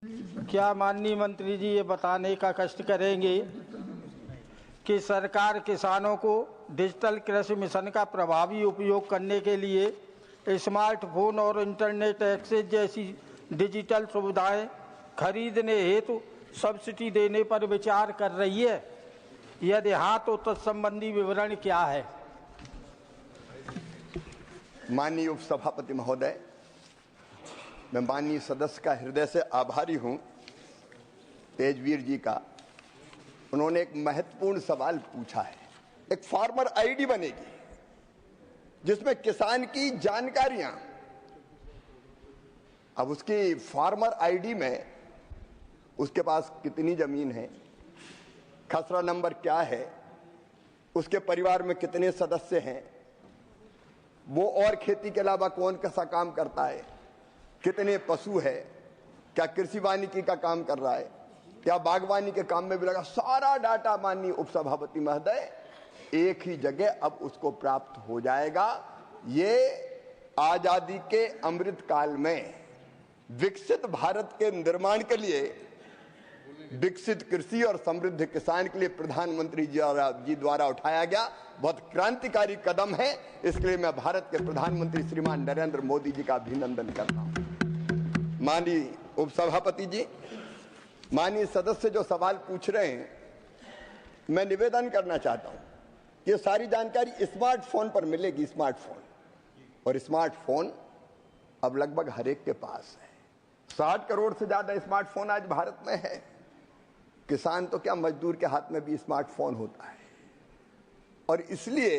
क्या माननीय मंत्री जी ये बताने का कष्ट करेंगे कि सरकार किसानों को डिजिटल कृषि मिशन का प्रभावी उपयोग करने के लिए स्मार्टफोन और इंटरनेट एक्सेस जैसी डिजिटल सुविधाएं खरीदने हेतु सब्सिडी देने पर विचार कर रही है? यदि हाँ तो तत्संबंधी विवरण क्या है? माननीय उपसभापति महोदय, मैं माननीय सदस्य का हृदय से आभारी हूं तेजवीर जी का। उन्होंने एक महत्वपूर्ण सवाल पूछा है। एक फार्मर आईडी बनेगी जिसमें किसान की जानकारियां, अब उसकी फार्मर आईडी में उसके पास कितनी जमीन है, खसरा नंबर क्या है, उसके परिवार में कितने सदस्य हैं, वो और खेती के अलावा कौन कैसा काम करता है, कितने पशु है, क्या कृषि वानिकी का काम कर रहा है, क्या बागवानी के काम में भी लगा, सारा डाटा माननीय उपसभापति महोदय एक ही जगह अब उसको प्राप्त हो जाएगा। ये आजादी के अमृत काल में विकसित भारत के निर्माण के लिए, विकसित कृषि और समृद्ध किसान के लिए प्रधानमंत्री जी द्वारा उठाया गया बहुत क्रांतिकारी कदम है। इसके लिए मैं भारत के प्रधानमंत्री श्रीमान नरेंद्र मोदी जी का अभिनंदन करता हूं। माननीय उपसभापति जी, माननीय सदस्य जो सवाल पूछ रहे हैं, मैं निवेदन करना चाहता हूं कि सारी जानकारी स्मार्टफोन पर मिलेगी। स्मार्टफोन, और स्मार्टफोन अब लगभग हर एक के पास है। 60 करोड़ से ज्यादा स्मार्टफोन आज भारत में है। किसान तो क्या, मजदूर के हाथ में भी स्मार्टफोन होता है। और इसलिए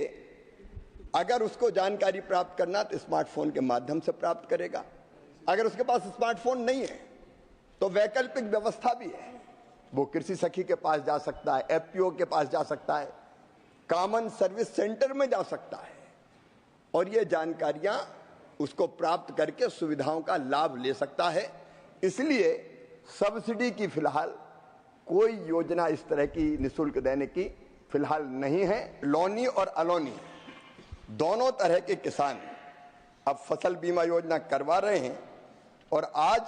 अगर उसको जानकारी प्राप्त करना तो स्मार्टफोन के माध्यम से प्राप्त करेगा। अगर उसके पास स्मार्टफोन नहीं है तो वैकल्पिक व्यवस्था भी है। वो कृषि सखी के पास जा सकता है, एफपीओ के पास जा सकता है, कॉमन सर्विस सेंटर में जा सकता है और ये जानकारियां उसको प्राप्त करके सुविधाओं का लाभ ले सकता है। इसलिए सब्सिडी की फिलहाल कोई योजना इस तरह की निःशुल्क देने की फिलहाल नहीं है। लोनी और अलोनी दोनों तरह के किसान अब फसल बीमा योजना करवा रहे हैं। और आज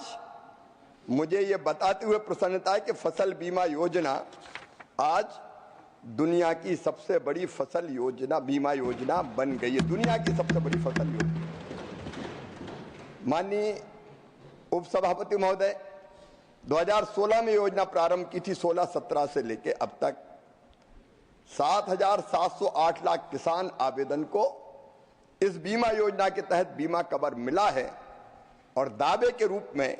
मुझे ये बताते हुए प्रसन्नता है कि फसल बीमा योजना आज दुनिया की सबसे बड़ी फसल योजना, बीमा योजना बन गई है। दुनिया की सबसे बड़ी फसल योजना। माननीय उपसभापति महोदय, 2016 में योजना प्रारंभ की थी। 16-17 से लेके अब तक 7,708 लाख किसान आवेदन को इस बीमा योजना के तहत बीमा कवर मिला है और दावे के रूप में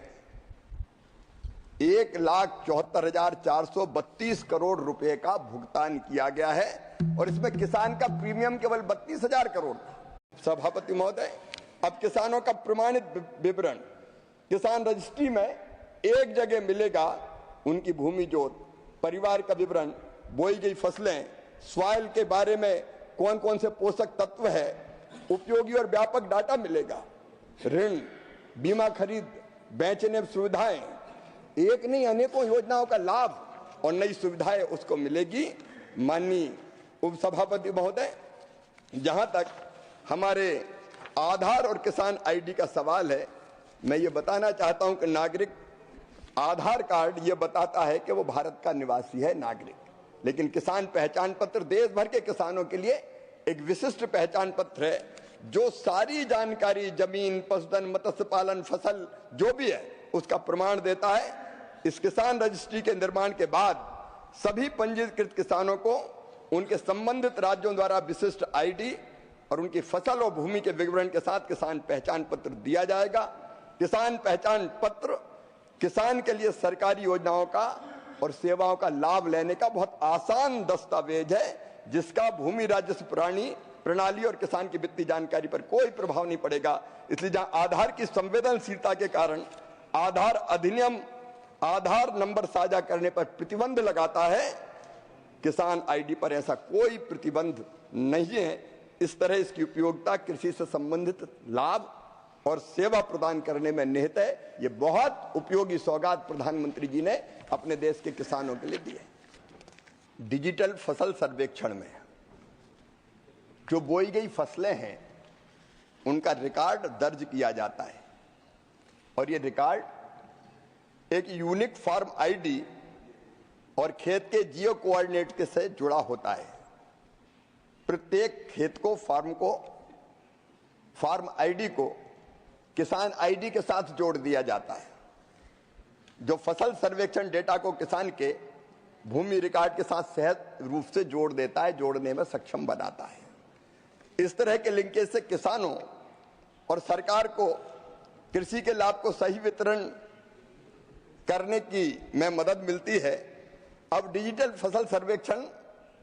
1,74,432 करोड़ रुपए का भुगतान किया गया है और इसमें किसान का प्रीमियम केवल 32,000 करोड़ था। सभापति महोदय, अब किसानों का प्रमाणित विवरण किसान रजिस्ट्री में एक जगह मिलेगा। उनकी भूमि जोत, परिवार का विवरण, बोई गई फसलें, सॉइल के बारे में कौन कौन से पोषक तत्व है, उपयोगी और व्यापक डाटा मिलेगा। ऋण, बीमा खरीद, बेचने सुविधाएं, एक नहीं अनेकों योजनाओं का लाभ और नई सुविधाएं उसको मिलेगी। माननीय उपसभापति महोदय, जहां तक हमारे आधार और किसान आईडी का सवाल है, मैं ये बताना चाहता हूं कि नागरिक आधार कार्ड ये बताता है कि वो भारत का निवासी है, नागरिक, लेकिन किसान पहचान पत्र देश भर के किसानों के लिए एक विशिष्ट पहचान पत्र है जो सारी जानकारी, जमीन, पशुधन, मत्स्य पालन, फसल जो भी है उसका प्रमाण देता है। इस किसान रजिस्ट्री के निर्माण के बाद सभी पंजीकृत किसानों को उनके संबंधित राज्यों द्वारा विशिष्ट आईडी और उनकी फसल और भूमि के विवरण के साथ किसान पहचान पत्र दिया जाएगा। किसान पहचान पत्र किसान के लिए सरकारी योजनाओं का और सेवाओं का लाभ लेने का बहुत आसान दस्तावेज है, जिसका भूमि राजस्व प्रणाली और किसान की वित्तीय जानकारी पर कोई प्रभाव नहीं पड़ेगा। इसलिए जहां आधार की संवेदनशीलता के कारण आधार अधिनियम आधार नंबर साझा करने पर प्रतिबंध लगाता है, किसान आईडी पर ऐसा कोई प्रतिबंध नहीं है। इस तरह इसकी उपयोगिता कृषि से संबंधित लाभ और सेवा प्रदान करने में निहित है। ये बहुत उपयोगी सौगात प्रधानमंत्री जी ने अपने देश के किसानों के लिए दी है। डिजिटल फसल सर्वेक्षण में जो बोई गई फसलें हैं उनका रिकॉर्ड दर्ज किया जाता है और ये रिकॉर्ड एक यूनिक फार्म आईडी और खेत के जियो कोऑर्डिनेट के से जुड़ा होता है। प्रत्येक खेत को फार्म आईडी को किसान आईडी के साथ जोड़ दिया जाता है, जो फसल सर्वेक्षण डेटा को किसान के भूमि रिकॉर्ड के साथ सहज रूप से जोड़ देता है, जोड़ने में सक्षम बनाता है। इस तरह के लिंकेज से किसानों और सरकार को कृषि के लाभ को सही वितरण करने की में मदद मिलती है। अब डिजिटल फसल सर्वेक्षण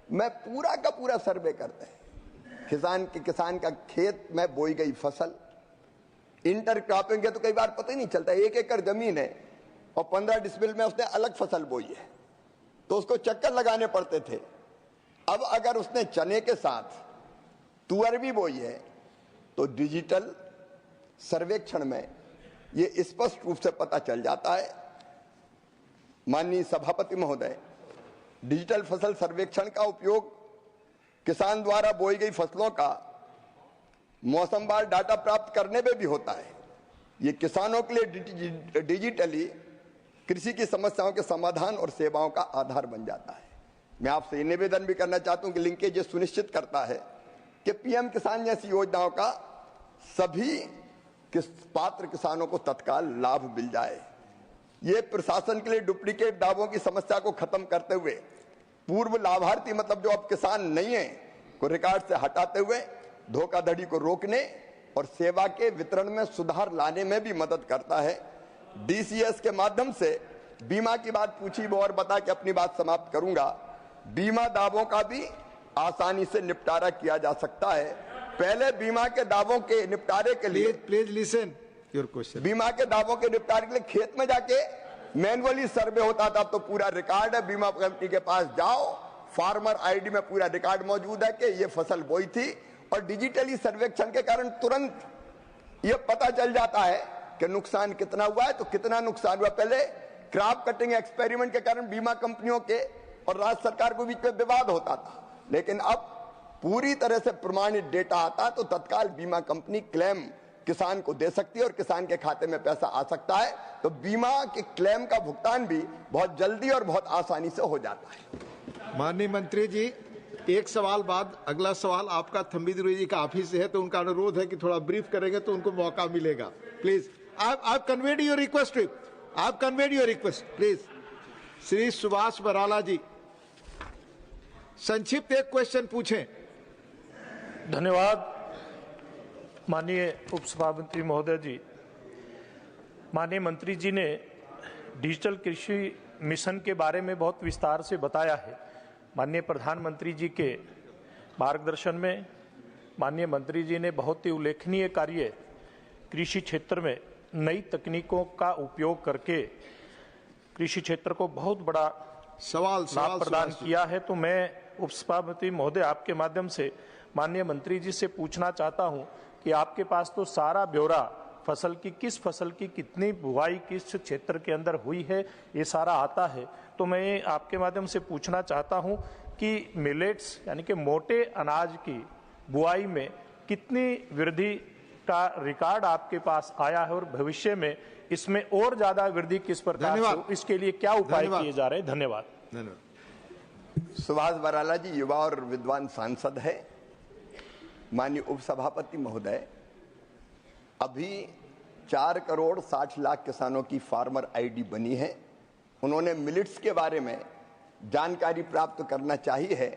में पूरा का पूरा सर्वे करते हैं। किसान का खेत में बोई गई फसल, इंटरक्रॉपिंग है तो कई बार पता ही नहीं चलता। 1 एकड़ जमीन है और 15 डिसमिल में उसने अलग फसल बोई है, तो उसको चक्कर लगाने पड़ते थे। अब अगर उसने चने के साथ तुअर भी बोई है तो डिजिटल सर्वेक्षण में ये स्पष्ट रूप से पता चल जाता है। माननीय सभापति महोदय, डिजिटल फसल सर्वेक्षण का उपयोग किसान द्वारा बोई गई फसलों का मौसमवार डाटा प्राप्त करने में भी होता है। ये किसानों के लिए डिजिटली कृषि की समस्याओं के समाधान और सेवाओं का आधार बन जाता है। मैं आपसे ये निवेदन भी करना चाहता हूं कि लिंकेज ये सुनिश्चित करता है कि पीएम किसान जैसी योजनाओं का सभी पात्र किसानों को तत्काल लाभ मिल जाए। ये प्रशासन के लिए डुप्लीकेट दावों की समस्या को खत्म करते हुए पूर्व लाभार्थी मतलब जो अब किसान नहीं है को रिकॉर्ड से हटाते हुए धोखाधड़ी को रोकने और सेवा के वितरण में सुधार लाने में भी मदद करता है। डीसीएस के माध्यम से बीमा की बात पूछी वो और बता के अपनी बात समाप्त करूंगा। बीमा दावों का भी आसानी से निपटारा किया जा सकता है। पहले बीमा के दावों के निपटारे के लिए प्लीज लिसन योर क्वेश्चन। बीमा के दावों के निपटारे के लिए खेत में जाके मैनुअली सर्वे होता था, तो पूरा रिकॉर्ड है। बीमा कंपनी के पास जाओ, फार्मर आईडी में पूरा रिकॉर्ड मौजूद है कि ये फसल बोई थी, और डिजिटली सर्वेक्षण के कारण तुरंत ये पता चल जाता है कि नुकसान कितना हुआ है, तो कितना नुकसान हुआ। पहले क्रॉप कटिंग एक्सपेरिमेंट के कारण बीमा कंपनियों के और राज्य सरकार के बीच में विवाद होता था, लेकिन अब पूरी तरह से प्रमाणित डेटा आता है तो तत्काल बीमा कंपनी क्लेम किसान को दे सकती है और किसान के खाते में पैसा आ सकता है। तो बीमा के क्लेम का भुगतान भी बहुत जल्दी और बहुत आसानी से हो जाता है। माननीय मंत्री जी, एक सवाल बाद अगला सवाल आपका थम्बी दुर्वे जी का ऑफिस से है, तो उनका अनुरोध है कि थोड़ा ब्रीफ करेंगे तो उनको मौका मिलेगा। प्लीज आप कन्वेड योर रिक्वेस्ट, आप conveyed your request please. Shri Subhash Barala ji संक्षिप्त एक क्वेश्चन पूछें। धन्यवाद माननीय उपसभापति महोदय जी। माननीय मंत्री जी ने डिजिटल कृषि मिशन के बारे में बहुत विस्तार से बताया है। माननीय प्रधानमंत्री जी के मार्गदर्शन में माननीय मंत्री जी ने बहुत ही उल्लेखनीय कार्य कृषि क्षेत्र में नई तकनीकों का उपयोग करके कृषि क्षेत्र को बहुत बड़ा लाभ प्रदान किया है। तो मैं उपसभापति महोदय आपके माध्यम से माननीय मंत्री जी से पूछना चाहता हूं कि आपके पास तो सारा ब्यौरा फसल की कितनी बुआई किस क्षेत्र के अंदर हुई है ये सारा आता है। तो मैं आपके माध्यम से पूछना चाहता हूं कि मिलेट्स यानी कि मोटे अनाज की बुआई में कितनी वृद्धि का रिकॉर्ड आपके पास आया है और भविष्य में इसमें और ज्यादा वृद्धि किस प्रकार से हो, इसके लिए क्या उपाय किए जा रहे हैं। धन्यवाद। सुभाष बराला जी युवा और विद्वान सांसद है। माननीय उपसभापति महोदय, अभी 4,60,00,000 किसानों की फार्मर आईडी बनी है। उन्होंने मिलेट्स के बारे में जानकारी प्राप्त करना चाहिए है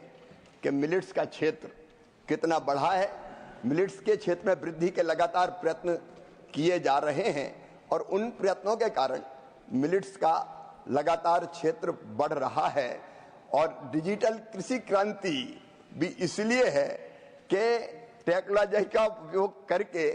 कि मिलेट्स का क्षेत्र कितना बढ़ा है। मिलेट्स के क्षेत्र में वृद्धि के लगातार प्रयत्न किए जा रहे हैं और उन प्रयत्नों के कारण मिलेट्स का लगातार क्षेत्र बढ़ रहा है। और डिजिटल कृषि क्रांति भी इसलिए है कि टेक्नोलॉजी का उपयोग करके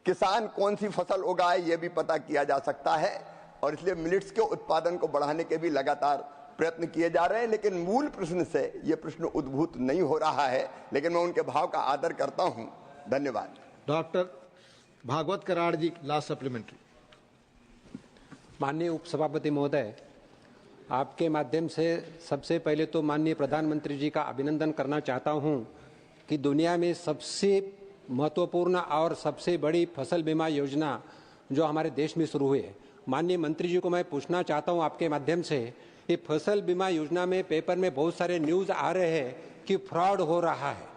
किसान कौन सी फसल उगाए ये भी पता किया जा सकता है, और इसलिए मिलेट्स के उत्पादन को बढ़ाने के भी लगातार प्रयत्न किए जा रहे हैं। लेकिन मूल प्रश्न से ये प्रश्न उद्भूत नहीं हो रहा है, लेकिन मैं उनके भाव का आदर करता हूं। धन्यवाद। डॉक्टर भागवत कराड़ जी, लास्ट सप्लीमेंट्री। माननीय उपसभापति महोदय, आपके माध्यम से सबसे पहले तो माननीय प्रधानमंत्री जी का अभिनंदन करना चाहता हूं कि दुनिया में सबसे महत्वपूर्ण और सबसे बड़ी फसल बीमा योजना जो हमारे देश में शुरू हुई है माननीय मंत्री जी को मैं पूछना चाहता हूं आपके माध्यम से, ये फसल बीमा योजना में पेपर में बहुत सारे न्यूज आ रहे हैं कि फ्रॉड हो रहा है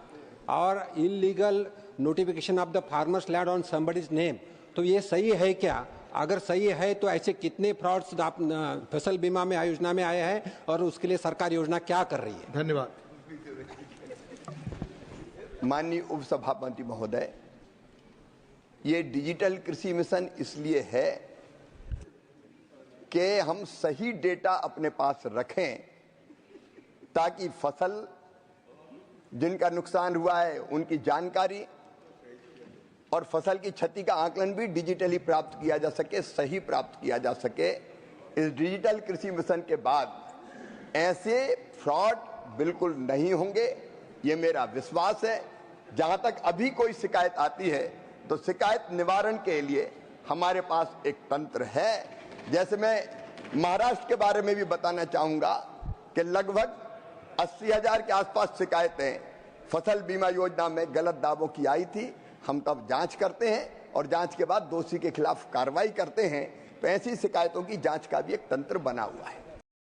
और illegal notification of the farmers land on somebody's name, तो ये सही है क्या? अगर सही है तो ऐसे कितने फ्रॉड्स फसल बीमा में योजना में आए हैं और उसके लिए सरकार योजना क्या कर रही है? धन्यवाद। माननीय उपसभापति महोदय, ये डिजिटल कृषि मिशन इसलिए है कि हम सही डेटा अपने पास रखें ताकि फसल जिनका नुकसान हुआ है उनकी जानकारी और फसल की क्षति का आकलन भी डिजिटली प्राप्त किया जा सके, सही प्राप्त किया जा सके। इस डिजिटल कृषि मिशन के बाद ऐसे फ्रॉड बिल्कुल नहीं होंगे, ये मेरा विश्वास है। जहां तक अभी कोई शिकायत आती है तो शिकायत निवारण के लिए हमारे पास एक तंत्र है। जैसे मैं महाराष्ट्र के बारे में भी बताना चाहूंगा कि लगभग 80,000 के आसपास शिकायतें फसल बीमा योजना में गलत दावों की आई थी। हम तब जांच करते हैं और जांच के बाद दोषी के खिलाफ कार्रवाई करते हैं। तो ऐसी शिकायतों की जांच का भी एक तंत्र बना हुआ है।